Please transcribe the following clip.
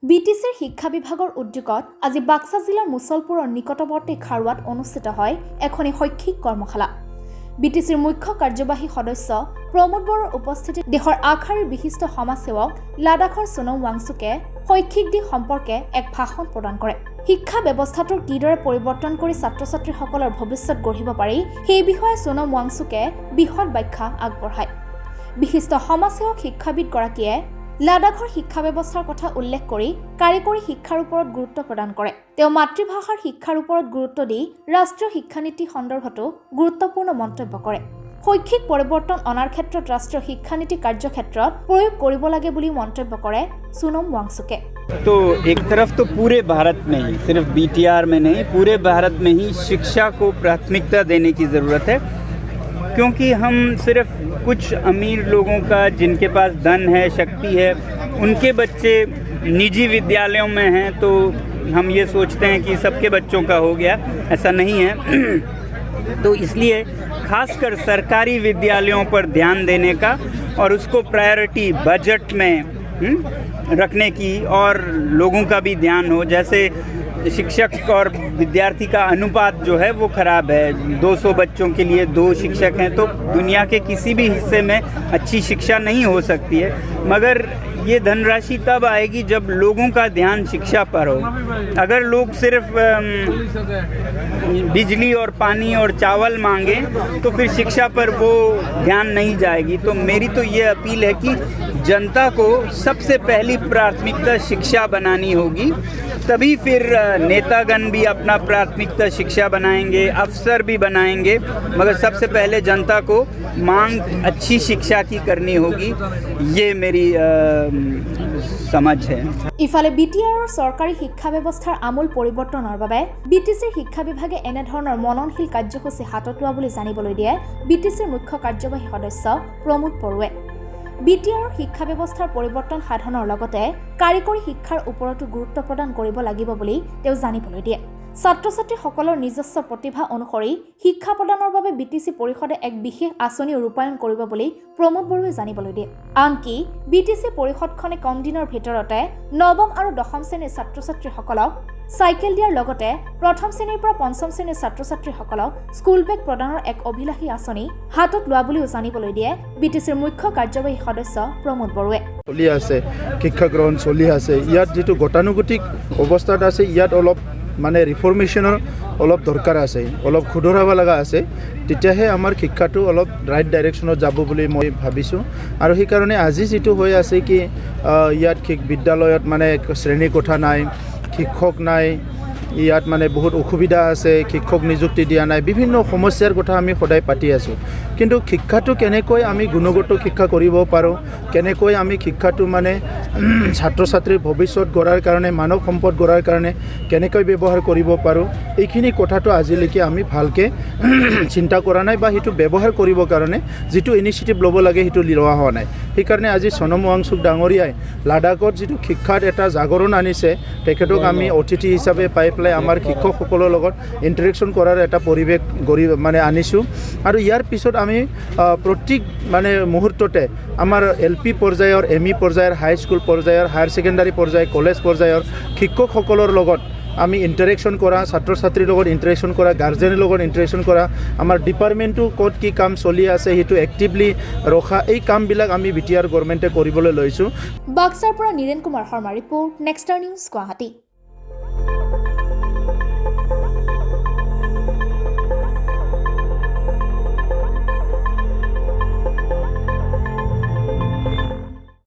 বিটিচিৰ শিক্ষা বিভাগৰ উদ্যোগত আজি বাক্সা জিলাৰ মুছলপুৰৰ নিকটৱৰ্তী খাৰুৱাত অনুষ্ঠিত হয় এখনি শৈক্ষিক কৰ্মশালা। বিটিচিৰ মুখ্য কাৰ্যবাহী সদস্য প্ৰমোদ বড়োৰ উপস্থিতিত দেশৰ আগশাৰীৰ বিশিষ্ট সমাজসেৱক লাডাখৰ সোনম ৱাংচুকে শৈক্ষিক দিশ সম্পৰ্কে এক ভাষণ প্ৰদান কৰে। শিক্ষা ব্যৱস্থাটোৰ কিদৰে পৰিৱৰ্তন কৰি ছাত্ৰ-ছাত্ৰীসকলৰ ভৱিষ্যত গঢ়িব পাৰি সেই বিষয়ে সোনম ৱাংচুকে বিশদ ব্যাখ্যা আগবঢ়ায়। বিশিষ্ট সমাজসেৱক শিক্ষাবিদগৰাকীয়ে লাডাখৰ শিক্ষা ব্যৱস্থাৰ কথা উল্লেখ কৰি কাৰিকৰী শিক্ষাৰ ওপৰত গুৰুত্ব প্ৰদান কৰে। তেওঁ মাতৃভাষাৰ শিক্ষাৰ ওপৰত গুৰুত্ব দি ৰাষ্ট্ৰীয় শিক্ষানীতি সন্দৰ্ভতো গুৰুত্বপূৰ্ণ মন্তব্য কৰে। শৈক্ষিক পৰিৱৰ্তন অনাৰ ক্ষেত্ৰত ৰাষ্ট্ৰীয় শিক্ষানীতি কাৰ্যক্ষেত্ৰত প্ৰয়োগ কৰিব লাগে বুলি মন্তব্য কৰে সোনম वांगचुके। तो एक तरफ तो पूरे भारत में ही, सिर्फ बीटीआर में नहीं, पूरे भारत में ही शिक्षा को प्राथमिकता देने की ज़रूरत है, क्योंकि हम सिर्फ कुछ अमीर लोगों का, जिनके पास धन है, शक्ति है, उनके बच्चे निजी विद्यालयों में हैं तो हम ये सोचते हैं कि सबके बच्चों का हो गया, ऐसा नहीं है। तो इसलिए खासकर सरकारी विद्यालयों पर ध्यान देने का और उसको प्रायोरिटी बजट में रखने की, और लोगों का भी ध्यान हो। जैसे शिक्षक और विद्यार्थी का अनुपात जो है वो ख़राब है, 200 बच्चों के लिए 2 शिक्षक हैं, तो दुनिया के किसी भी हिस्से में अच्छी शिक्षा नहीं हो सकती है। मगर ये धनराशि तब आएगी जब लोगों का ध्यान शिक्षा पर हो। अगर लोग सिर्फ बिजली और पानी और चावल मांगें तो फिर शिक्षा पर वो ध्यान नहीं जाएगी। तो मेरी तो ये अपील है कि जनता को सबसे पहली प्राथमिकता शिक्षा बनानी होगी, तभी फिर नेतागण भी अपना प्राथमिकता शिक्षा बनाएंगे, अफसर भी बनाएंगे, मगर सबसे पहले जनता को मांग अच्छी शिक्षा की करनी होगी। ये मेरी समझ है। इफाले बीटीआर सरकारी शिक्षा व्यवस्थार आमूल परिवर्तনৰ বাবে বিটিচিৰ শিক্ষা বিভাগে এনে ধৰণৰ মননশীল কাৰ্যসূচী হাতত লোৱা বুলি জানিবলৈ দিয়ে বিটিচিৰ মুখ্য কাৰ্যবাহী সদস্য প্ৰমোদ বড়োৱে। বিটিআৰৰ শিক্ষা ব্যৱস্থাৰ পৰিৱৰ্তন সাধনৰ লগতে কাৰিকৰী শিক্ষাৰ ওপৰতো গুৰুত্ব প্ৰদান কৰিব লাগিব বুলি তেওঁ জানিবলৈ দিয়ে। ছাত্ৰ-ছাত্ৰীসকলৰ নিজস্ব প্ৰতিভা অনুসৰি শিক্ষা প্ৰদানৰ বাবে বিটিচি পৰিষদে এক বিশেষ আঁচনি ৰূপায়ণ কৰিব বুলি প্ৰমোদ বড়োৱে জানিবলৈ দিয়ে। আনকি বিটিচি পৰিষদখনে কম দিনৰ ভিতৰতে নৱম আৰু দশম শ্ৰেণীৰ ছাত্ৰ-ছাত্ৰীসকলক চাইকেল দিয়াৰ লগতে প্ৰথম শ্ৰেণীৰ পৰা পঞ্চম শ্ৰেণীৰ ছাত্ৰ-ছাত্ৰীসকলক স্কুল বেগ প্ৰদানৰ এক অভিলাষী আঁচনি হাতত লোৱা বুলিও জানিবলৈ দিয়ে বিটিচিৰ মুখ্য কাৰ্যবাহী সদস্য প্ৰমোদ বড়োৱে। চলি আছে, শিক্ষা গ্ৰহণ চলি আছে, ইয়াত যিটো গতানুগতিক অৱস্থাত আছে, ইয়াত অলপ মানে ৰিফৰ্মেশ্যনৰ অলপ দৰকাৰ আছে, অলপ শুধৰাব লগা আছে, তেতিয়াহে আমাৰ শিক্ষাটো অলপ ৰাইট ডাইৰেকশ্যনত যাব বুলি মই ভাবিছোঁ। আৰু সেইকাৰণে আজি যিটো হৈ আছে কি ইয়াত বিদ্যালয়ত মানে শ্ৰেণী কোঠা নাই, শিক্ষক নাই, ইয়াত মানে বহুত অসুবিধা আছে, শিক্ষক নিযুক্তি দিয়া নাই, বিভিন্ন সমস্যাৰ কথা আমি সদায় পাতি আছোঁ। কিন্তু শিক্ষাটো কেনেকৈ আমি গুণগত শিক্ষা কৰিব পাৰোঁ, কেনেকৈ আমি শিক্ষাটো মানে ছাত্ৰ ছাত্ৰীৰ ভৱিষ্যত গঢ়াৰ কাৰণে, মানৱ সম্পদ গঢ়াৰ কাৰণে কেনেকৈ ব্যৱহাৰ কৰিব পাৰোঁ, এইখিনি কথাটো আজিলৈকে আমি ভালকৈ চিন্তা কৰা নাই, বা সেইটো ব্যৱহাৰ কৰিবৰ কাৰণে যিটো ইনিচিয়েটিভ ল'ব লাগে সেইটো লোৱা হোৱা নাই। সেইকাৰণে আজি সোনম ৱাংচুক ডাঙৰীয়াই লাডাখত যিটো শিক্ষাত এটা জাগৰণ আনিছে, তেখেতক আমি অতিথি হিচাপে পাই পেলাই আমাৰ শিক্ষকসকলৰ লগত ইণ্টাৰেকশ্যন কৰাৰ এটা পৰিৱেশ গঢ়ি মানে আনিছোঁ। আৰু ইয়াৰ পিছত আমি প্ৰত্যেক মানে মুহূৰ্ততে আমাৰ LP পৰ্যায়ৰ, ME পৰ্যায়ৰ, হাইস্কুল পৰ্যায়ৰ, হায়াৰ ছেকেণ্ডাৰী পৰ্যায়, কলেজ পৰ্যায়ৰ শিক্ষকসকলৰ লগত আমি ইণ্টাৰেকশ্যন কৰা, ছাত্ৰ ছাত্ৰীৰ লগত ইণ্টাৰেকশ্যন কৰা, গাৰ্জেনৰ লগত ইণ্টাৰেকশ্যন কৰা, আমাৰ ডিপাৰ্টমেণ্টটো ক'ত কি কাম চলি আছে সেইটো এক্টিভলি ৰখা, এই কামবিলাক আমি বিটিআৰ গভৰ্ণমেণ্টে কৰিবলৈ লৈছোঁ। বাক্সাৰ পৰা নীৰেণ কুমাৰ শৰ্মা ৰিপৰ্ট, নেক্সটাৰ নিউজ গুৱাহাটী।